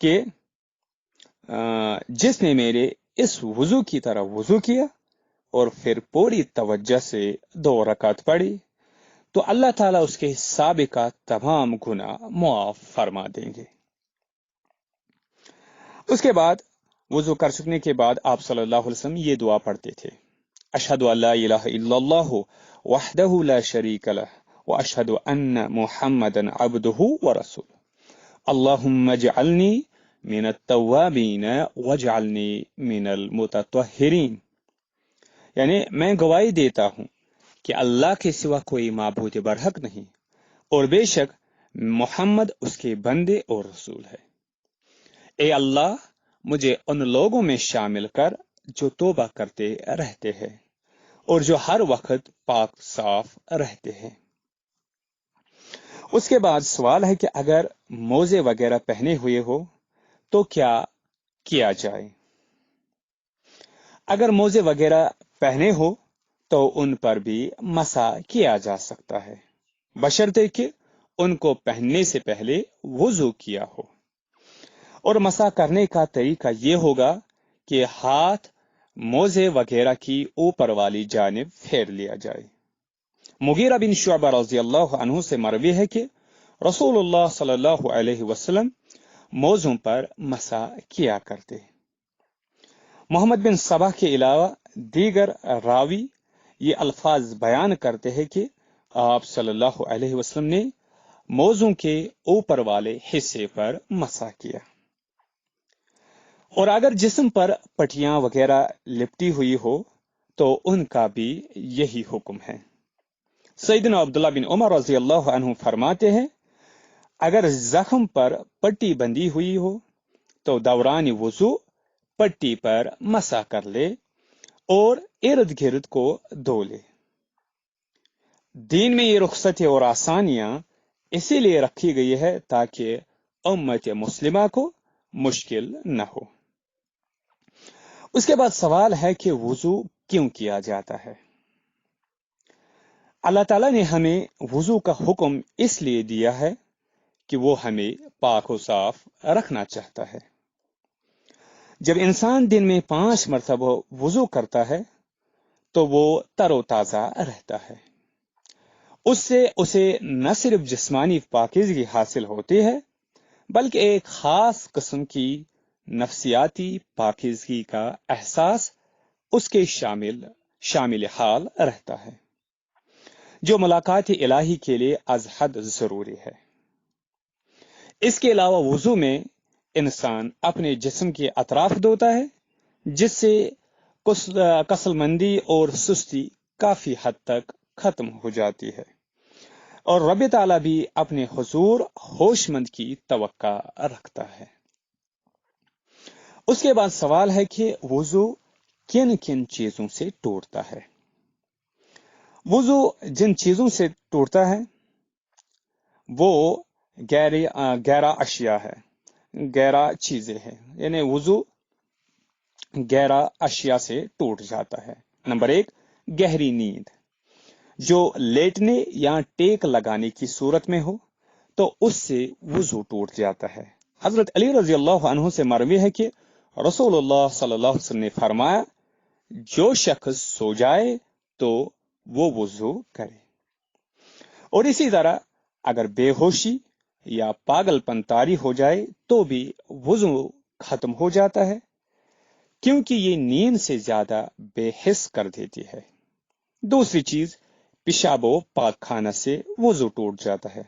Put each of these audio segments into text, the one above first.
کہ جس نے میرے اس وضو کی طرح وضو کیا اور پھر پوری توجہ سے 2 رکعت پڑھی تو اللہ تعالیٰ اس کے سابقہ تمام گناہ معاف فرما دیں گے۔ اس کے بعد وضو کر چکنے کے بعد آپ صلی اللہ علیہ وسلم یہ دعا پڑھتے تھے: اشہد ان لا الہ الا اللہ وحدہ لا شریک لہ واشہد ان محمدا عبدہ ورسولہ اللہم اجعلنی من التوابین واجعلنی من المتطہرین، یعنی میں گواہی دیتا ہوں کہ اللہ کے سوا کوئی معبود برحق نہیں اور بے شک محمد اس کے بندے اور رسول ہے۔ اے اللہ، مجھے ان لوگوں میں شامل کر جو توبہ کرتے رہتے ہیں اور جو ہر وقت پاک صاف رہتے ہیں۔ اس کے بعد سوال ہے کہ اگر موزے وغیرہ پہنے ہوئے ہو تو کیا کیا جائے؟ اگر موزے وغیرہ پہنے ہو تو ان پر بھی مسح کیا جا سکتا ہے، بشرطے کہ ان کو پہننے سے پہلے وضو کیا ہو۔ اور مسح کرنے کا طریقہ یہ ہوگا کہ ہاتھ موزے وغیرہ کی اوپر والی جانب پھیر لیا جائے۔ مغیرہ بن شعبہ رضی اللہ عنہ سے مروی ہے کہ رسول اللہ صلی اللہ علیہ وسلم موزوں پر مسح کیا کرتے۔ محمد بن صبا کے علاوہ دیگر راوی یہ الفاظ بیان کرتے ہیں کہ آپ صلی اللہ علیہ وسلم نے موزوں کے اوپر والے حصے پر مسح کیا۔ اور اگر جسم پر پٹیاں وغیرہ لپٹی ہوئی ہو تو ان کا بھی یہی حکم ہے۔ سیدنا عبداللہ بن عمر رضی اللہ عنہ فرماتے ہیں: اگر زخم پر پٹی بندھی ہوئی ہو تو دوران وضو پٹی پر مسح کر لے اور ارد گرد کو دھو لے۔ دین میں یہ رخصتیں اور آسانیاں اسی لیے رکھی گئی ہے تاکہ امت مسلمہ کو مشکل نہ ہو۔ اس کے بعد سوال ہے کہ وضو کیوں کیا جاتا ہے؟ اللہ تعالیٰ نے ہمیں وضو کا حکم اس لیے دیا ہے کہ وہ ہمیں پاک و صاف رکھنا چاہتا ہے۔ جب انسان دن میں 5 مرتبہ وضو کرتا ہے تو وہ تر و تازہ رہتا ہے۔ اس سے اسے نہ صرف جسمانی پاکیزگی حاصل ہوتی ہے بلکہ ایک خاص قسم کی نفسیاتی پاکیزگی کا احساس اس کے شامل حال رہتا ہے، جو ملاقات الہی کے لیے از حد ضروری ہے۔ اس کے علاوہ وضو میں انسان اپنے جسم کے اطراف دھوتا ہے، جس سے کسل مندی اور سستی کافی حد تک ختم ہو جاتی ہے اور رب تعالیٰ بھی اپنے حضور ہوش مند کی توقع رکھتا ہے۔ اس کے بعد سوال ہے کہ وضو کن کن چیزوں سے ٹوٹتا ہے؟ وضو جن چیزوں سے ٹوٹتا ہے وہ گہرا اشیاء ہے، گہرا چیزیں ہیں، یعنی وضو گہرا اشیاء سے ٹوٹ جاتا ہے۔ نمبر 1، گہری نیند، جو لیٹنے یا ٹیک لگانے کی صورت میں ہو تو اس سے وضو ٹوٹ جاتا ہے۔ حضرت علی رضی اللہ عنہ سے مروی ہے کہ رسول اللہ صلی اللہ علیہ وسلم نے فرمایا: جو شخص سو جائے تو وہ وضو کرے۔ اور اسی طرح اگر بے ہوشی یا پاگل پن طاری ہو جائے تو بھی وضو ختم ہو جاتا ہے، کیونکہ یہ نیند سے زیادہ بے حس کر دیتی ہے۔ دوسری چیز، پیشاب و پاک خانہ سے وضو ٹوٹ جاتا ہے۔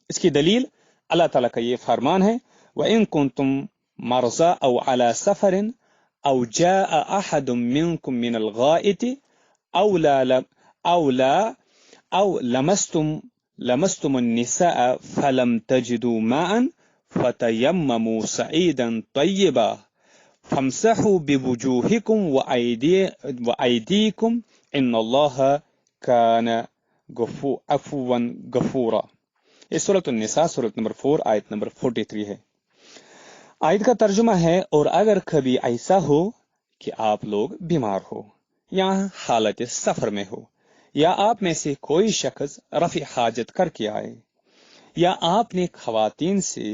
اس کی دلیل اللہ تعالیٰ کا یہ فرمان ہے: وَإِن كُنتُم مَرْضَىٰ أَوْ عَلَىٰ سَفَرٍ أَوْ جَاءَ أَحَدٌ مِّنكُم مِّنَ الْغَائِطِ أَوْ لَمَسْتُمُ النِّسَاءَ فَلَمْ تَجِدُوا مَاءً فَتَيَمَّمُوا صَعِيدًا طَيِّبًا فَامْسَحُوا بِوُجُوهِكُمْ وَأَيْدِيكُمْ إِنَّ اللَّهَ كَانَ عَفُوًّا غَفُورًا۔ یہ سورۃ النساء سورۃ نمبر 4 آیت نمبر 43 ہے۔ آیت کا ترجمہ ہے: اور اگر کبھی ایسا ہو کہ آپ لوگ بیمار ہو یا حالت سفر میں ہو یا آپ میں سے کوئی شخص رفع حاجت کر کے آئے یا آپ نے خواتین سے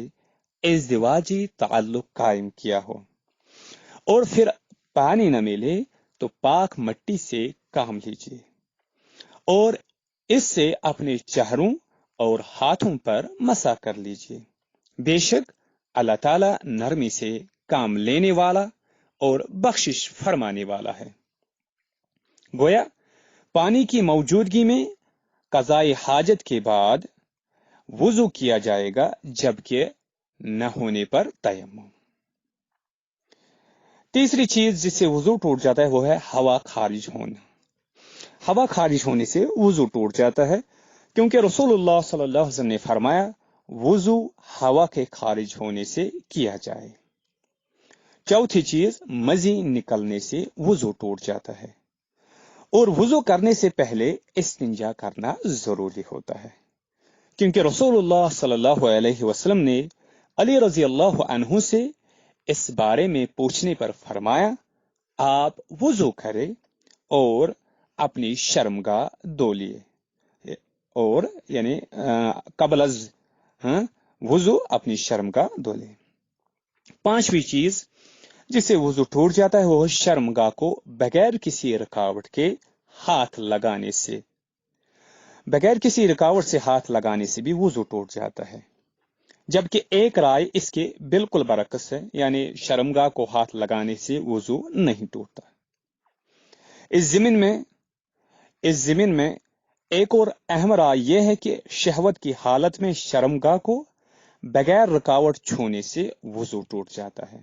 ازدواجی تعلق قائم کیا ہو اور پھر پانی نہ ملے تو پاک مٹی سے کام لیجیے اور اس سے اپنے چہروں اور ہاتھوں پر مسح کر لیجیے۔ بے شک اللہ تعالی نرمی سے کام لینے والا اور بخشش فرمانے والا ہے۔ گویا پانی کی موجودگی میں قضائے حاجت کے بعد وضو کیا جائے گا، جبکہ نہ ہونے پر تیمم۔ تیسری چیز جس سے وضو ٹوٹ جاتا ہے وہ ہے ہوا خارج ہونا۔ ہوا خارج ہونے سے وضو ٹوٹ جاتا ہے، کیونکہ رسول اللہ صلی اللہ علیہ وسلم نے فرمایا وضو ہوا کے خارج ہونے سے کیا جائے۔ چوتھی چیز مزی نکلنے سے وضو ٹوٹ جاتا ہے، اور وضو کرنے سے پہلے استنجا کرنا ضروری ہوتا ہے، کیونکہ رسول اللہ صلی اللہ علیہ وسلم نے علی رضی اللہ عنہ سے اس بارے میں پوچھنے پر فرمایا آپ وضو کریں اور اپنی شرمگاہ دھو لیے، اور یعنی قبل از وضو اپنی شرمگاہ دھو لے۔ پانچویں چیز جس سے وضو ٹوٹ جاتا ہے وہ شرمگاہ کو بغیر کسی رکاوٹ کے ہاتھ لگانے سے، بغیر کسی رکاوٹ سے ہاتھ لگانے سے بھی وضو ٹوٹ جاتا ہے، جبکہ ایک رائے اس کے بالکل برعکس ہے، یعنی شرمگاہ کو ہاتھ لگانے سے وضو نہیں ٹوٹتا۔ اس ضمن میں ایک اور اہم رائے یہ ہے کہ شہوت کی حالت میں شرمگاہ کو بغیر رکاوٹ چھونے سے وضو ٹوٹ جاتا ہے،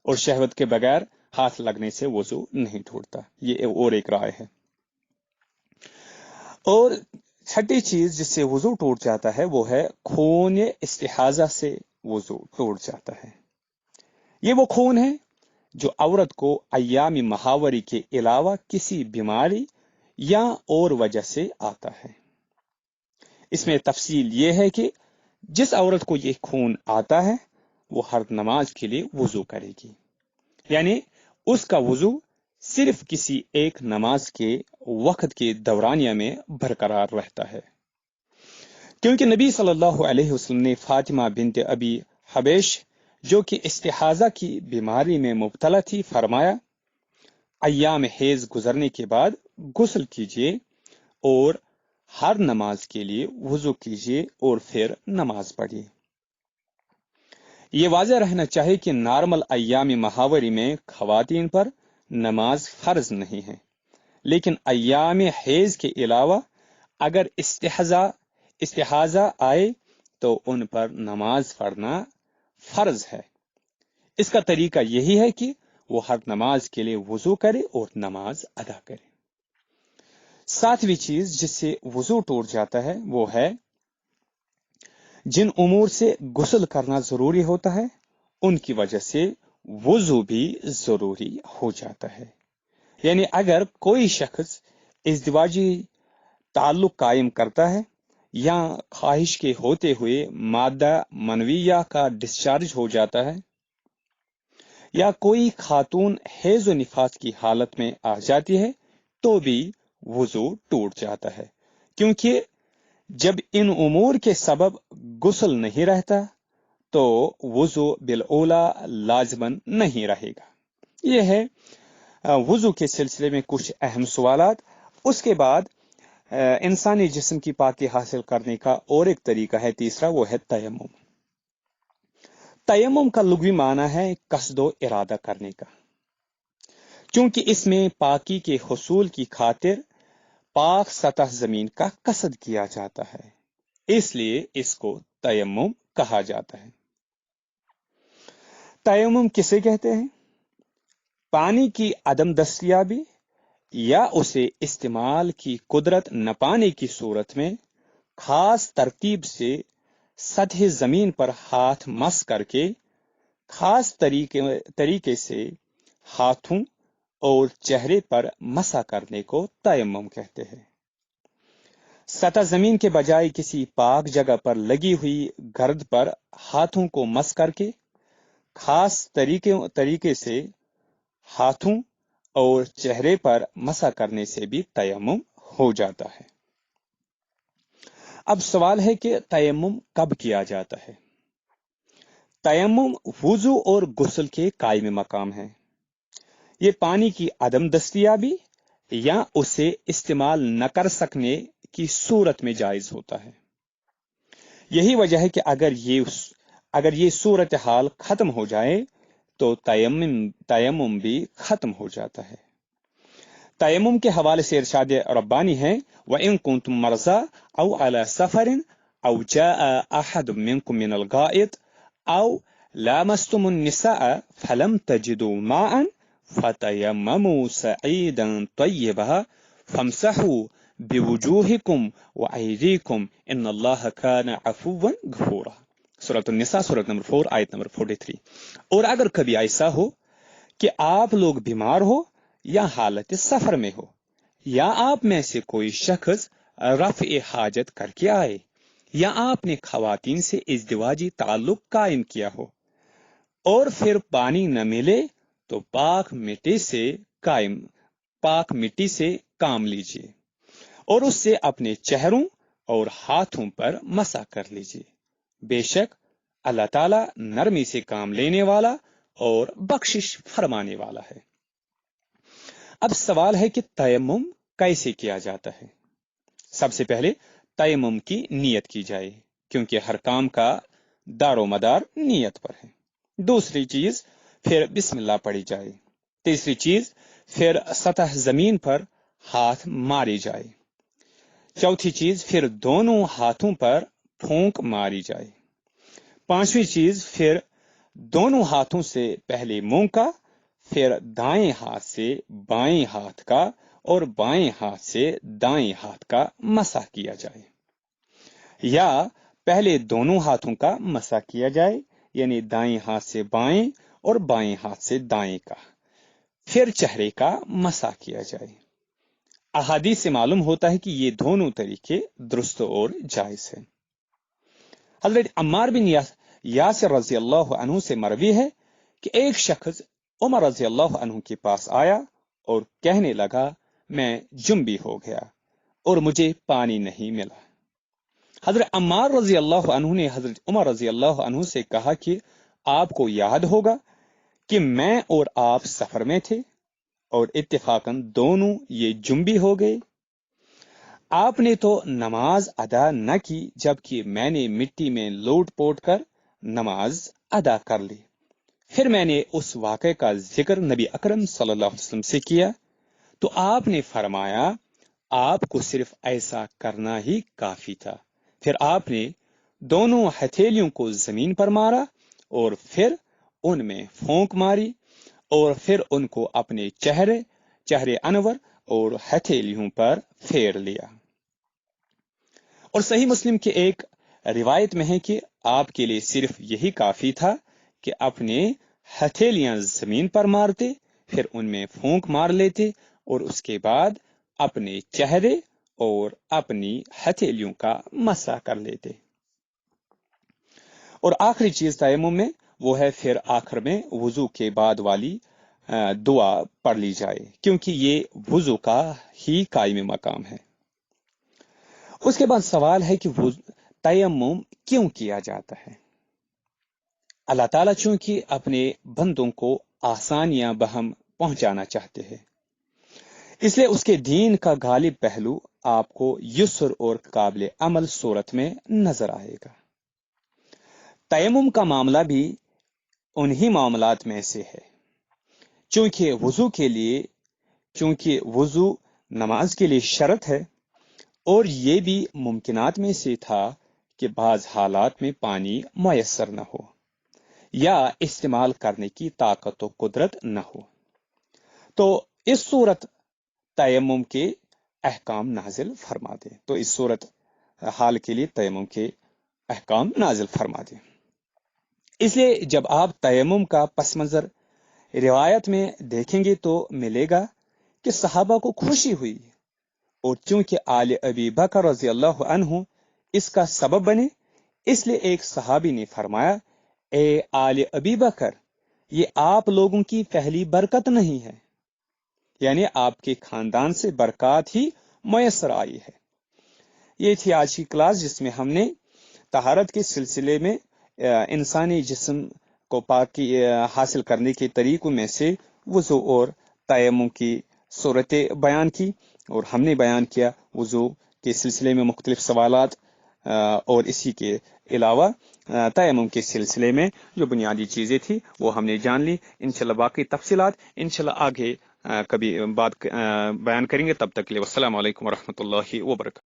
اور شہوت کے بغیر ہاتھ لگنے سے وضو نہیں ٹوٹتا، یہ اور ایک رائے ہے۔ اور چھٹی چیز جس سے وضو ٹوٹ جاتا ہے وہ ہے خون استحاضہ سے وضو ٹوٹ جاتا ہے۔ یہ وہ خون ہے جو عورت کو ایام مہاوری کے علاوہ کسی بیماری یا اور وجہ سے آتا ہے۔ اس میں تفصیل یہ ہے کہ جس عورت کو یہ خون آتا ہے وہ ہر نماز کے لیے وضو کرے گی، یعنی اس کا وضو صرف کسی ایک نماز کے وقت کے دورانیہ میں برقرار رہتا ہے، کیونکہ نبی صلی اللہ علیہ وسلم نے فاطمہ بنت ابی حبیش جو کہ استحاضہ کی بیماری میں مبتلا تھی فرمایا ایام حیض گزرنے کے بعد غسل کیجیے اور ہر نماز کے لیے وضو کیجیے اور پھر نماز پڑھیے۔ یہ واضح رہنا چاہیے کہ نارمل ایام مہاوری میں خواتین پر نماز فرض نہیں ہے، لیکن ایام حیض کے علاوہ اگر استحاضہ آئے تو ان پر نماز پڑھنا فرض ہے۔ اس کا طریقہ یہی ہے کہ وہ ہر نماز کے لیے وضو کرے اور نماز ادا کرے۔ ساتویں چیز جس سے وضو ٹوٹ جاتا ہے وہ ہے جن امور سے غسل کرنا ضروری ہوتا ہے ان کی وجہ سے وضو بھی ضروری ہو جاتا ہے، یعنی اگر کوئی شخص ازدواجی تعلق قائم کرتا ہے یا خواہش کے ہوتے ہوئے مادہ منویہ کا ڈسچارج ہو جاتا ہے، یا کوئی خاتون حیض و نفاس کی حالت میں آ جاتی ہے تو بھی وضو ٹوٹ جاتا ہے، کیونکہ جب ان امور کے سبب غسل نہیں رہتا تو وضو بالاولیٰ لازماً نہیں رہے گا۔ یہ ہے وضو کے سلسلے میں کچھ اہم سوالات۔ اس کے بعد انسانی جسم کی پاکی حاصل کرنے کا اور ایک طریقہ ہے تیسرا، وہ ہے تیمم۔ تیمم کا لغوی معنی ہے قصد و ارادہ کرنے کا، چونکہ اس میں پاکی کے حصول کی خاطر پاک سطح زمین کا قصد کیا جاتا ہے، اس لیے اس کو تیمم کہا جاتا ہے۔ تیمم کسے کہتے ہیں؟ پانی کی عدم دستیابی یا اسے استعمال کی قدرت نہ پانے کی صورت میں خاص ترتیب سے سطح زمین پر ہاتھ مس کر کے خاص طریقے سے ہاتھوں اور چہرے پر مسح کرنے کو تیمم کہتے ہیں۔ سطح زمین کے بجائے کسی پاک جگہ پر لگی ہوئی گرد پر ہاتھوں کو مس کر کے خاص طریقے سے ہاتھوں اور چہرے پر مسح کرنے سے بھی تیمم ہو جاتا ہے۔ اب سوال ہے کہ تیمم کب کیا جاتا ہے؟ تیمم وضو اور غسل کے قائم مقام ہے۔ یہ پانی کی عدم دستیابی یا اسے استعمال نہ کر سکنے کی صورت میں جائز ہوتا ہے۔ یہی وجہ ہے کہ اگر یہ صورتحال ختم ہو جائے تو تیمم بھی ختم ہو جاتا ہے۔ تیمم کے حوالے سے ارشاد ربانی ہے وَإِن كُنتُم مَرْضَىٰ أَوْ عَلَىٰ سَفَرٍ أَوْ جَاءَ أَحَدٌ مِّنكُم مِّنَ الْغَائِطِ أَوْ لَامَسْتُمُ النِّسَاءَ فَلَمْ تَجِدُوا مَاءً فَتَيَمَّمُوا صَعِيدًا طَيِّبًا فَامْسَحُوا بِوُجُوهِكُمْ وَأَيْدِيكُمْ إِنَّ اللَّهَ كَانَ عَفُوًّا غَفُورًا۔ سورۃ النساء سورۃ نمبر 4 آیت نمبر 43۔ اور اگر کبھی ایسا ہو کہ آپ لوگ بیمار ہو یا حالت سفر میں ہو، یا آپ میں سے کوئی شخص رفع حاجت کر کے آئے، یا آپ نے خواتین سے ازدواجی تعلق قائم کیا ہو اور پھر پانی نہ ملے تو پاک مٹی سے کام لیجیے اور اس سے اپنے چہروں اور ہاتھوں پر مسح کر لیجیے۔ بے شک اللہ تعالیٰ نرمی سے کام لینے والا اور بخشش فرمانے والا ہے۔ اب سوال ہے کہ تیمم کیسے کیا جاتا ہے؟ سب سے پہلے تیمم کی نیت کی جائے، کیونکہ ہر کام کا دار و مدار نیت پر ہے۔ دوسری چیز پھر بسم اللہ پڑھی جائے۔ تیسری چیز پھر سطح زمین پر ہاتھ ماری جائے۔ چوتھی چیز پھر دونوں ہاتھوں پر پھونک ماری جائے۔ پانچویں چیز پھر دونوں ہاتھوں سے پہلے منہ کا، پھر دائیں ہاتھ سے بائیں ہاتھ کا اور بائیں ہاتھ سے دائیں ہاتھ کا مسح کیا جائے، یا پہلے دونوں ہاتھوں کا مسح کیا جائے، یعنی دائیں ہاتھ سے بائیں اور بائیں ہاتھ سے دائیں کا، پھر چہرے کا مسح کیا جائے۔ احادیث سے معلوم ہوتا ہے کہ یہ دونوں طریقے درست اور جائز ہیں۔ حضرت عمار بن یاسر رضی اللہ عنہ سے مروی ہے کہ ایک شخص عمر رضی اللہ عنہ کے پاس آیا اور کہنے لگا میں جنبی ہو گیا اور مجھے پانی نہیں ملا۔ حضرت عمار رضی اللہ عنہ نے حضرت عمر رضی اللہ عنہ سے کہا کہ آپ کو یاد ہوگا کہ میں اور آپ سفر میں تھے اور اتفاقاً دونوں یہ جنبی ہو گئے۔ آپ نے تو نماز ادا نہ کی جبکہ میں نے مٹی میں لوٹ پوٹ کر نماز ادا کر لی۔ پھر میں نے اس واقعے کا ذکر نبی اکرم صلی اللہ علیہ وسلم سے کیا تو آپ نے فرمایا آپ کو صرف ایسا کرنا ہی کافی تھا۔ پھر آپ نے دونوں ہتھیلیوں کو زمین پر مارا اور پھر ان میں پھونک ماری اور پھر ان کو اپنے چہرے انور اور ہتھیلیوں پر پھیر لیا۔ اور صحیح مسلم کے ایک روایت میں ہے کہ آپ کے لیے صرف یہی کافی تھا کہ اپنے ہتھیلیاں زمین پر مارتے، پھر ان میں پھونک مار لیتے اور اس کے بعد اپنے چہرے اور اپنی ہتھیلیوں کا مسح کر لیتے۔ اور آخری چیز تیمم میں وہ ہے پھر آخر میں وضو کے بعد والی دعا پڑھ لی جائے، کیونکہ یہ وضو کا ہی قائم مقام ہے۔ اس کے بعد سوال ہے کہ تیمم کیوں کیا جاتا ہے؟ اللہ تعالیٰ چونکہ اپنے بندوں کو آسانیاں بہم پہنچانا چاہتے ہیں، اس لیے اس کے دین کا غالب پہلو آپ کو یسر اور قابل عمل صورت میں نظر آئے گا۔ تیمم کا معاملہ بھی انہی معاملات میں سے ہے، چونکہ وضو نماز کے لیے شرط ہے، اور یہ بھی ممکنات میں سے تھا کہ بعض حالات میں پانی میسر نہ ہو یا استعمال کرنے کی طاقت و قدرت نہ ہو، تو اس صورت تیمم کے احکام نازل فرما دے، تو اس صورت حال کے لیے تیمم کے احکام نازل فرما دے۔ اس لیے جب آپ تیمم کا پس منظر روایت میں دیکھیں گے تو ملے گا کہ صحابہ کو خوشی ہوئی، اور چونکہ آل ابی بکر رضی اللہ عنہ اس کا سبب بنے، اس لیے ایک صحابی نے فرمایا اے آل ابی بکر، یہ آپ لوگوں کی پہلی برکت نہیں ہے، یعنی آپ کے خاندان سے برکات ہی میسر آئی ہے۔ یہ تھی آج کی کلاس جس میں ہم نے طہارت کے سلسلے میں انسانی جسم کو پاکی حاصل کرنے کے طریقوں میں سے وضو اور تیمم کی صورتیں بیان کی، اور ہم نے بیان کیا وضو کے سلسلے میں مختلف سوالات، اور اسی کے علاوہ تیمم کے سلسلے میں جو بنیادی چیزیں تھی وہ ہم نے جان لی۔ انشاءاللہ باقی تفصیلات انشاءاللہ آگے کبھی بات بیان کریں گے۔ تب تک کے لیے السلام علیکم ورحمۃ اللہ وبرکاتہ۔